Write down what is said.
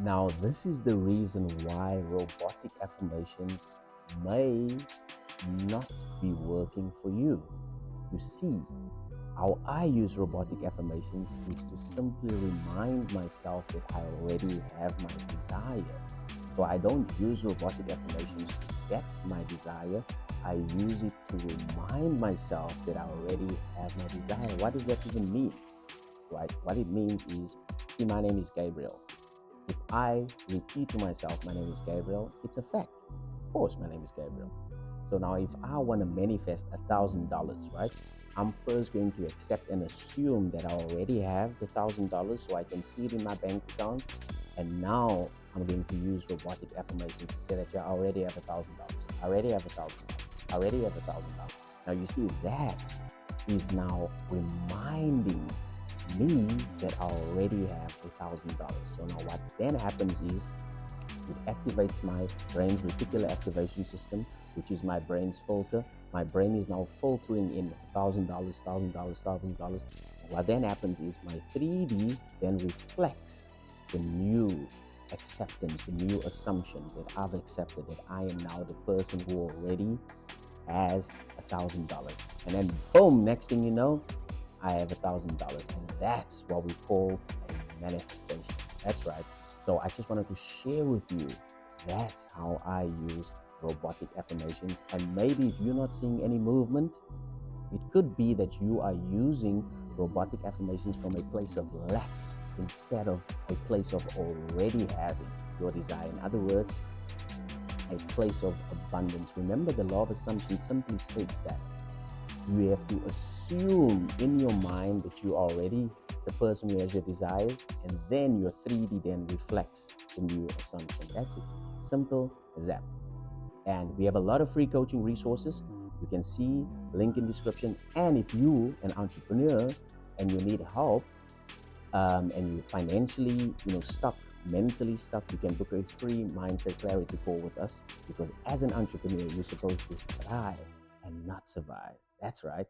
Now, this is the reason why robotic affirmations may not be working for you. You see, how I use robotic affirmations is to simply remind myself that I already have my desire. So I don't use robotic affirmations to get my desire. I use it to remind myself that I already have my desire. What does that even mean? Right? What it means is, see, my name is Gabriel. If I repeat to myself, my name is Gabriel, it's a fact. Of course, my name is Gabriel. So now if I want to manifest $1,000, right? I'm first going to accept and assume that I already have the $1,000 so I can see it in my bank account. And now I'm going to use robotic affirmations to say that I already have $1,000. I already have $1,000. I already have $1,000. Now you see that is now reminding me that I already have $1,000. So now what then happens is it activates my brain's reticular activation system, which is my brain's filter. My brain is now filtering in $1,000, $1,000, $1,000. What then happens is my 3D then reflects the new acceptance, the new assumption that I've accepted that I am now the person who already has $1,000. And then boom, next thing you know, I have $1,000. And that's what we call a manifestation. That's right. So I just wanted to share with you, that's how I use robotic affirmations. And maybe if you're not seeing any movement, it could be that you are using robotic affirmations from a place of lack instead of a place of already having your desire. In other words, a place of abundance. Remember, the law of assumption simply states that you have to assume in your mind that you are already the person who has your desires, and then your 3D then reflects the new assumption. That's it. Simple as that. And we have a lot of free coaching resources. You can see link in description. And if you an entrepreneur and you need help, and you're financially, stuck, mentally stuck, you can book a free mindset clarity call with us, because as an entrepreneur, you're supposed to thrive and not survive. That's right.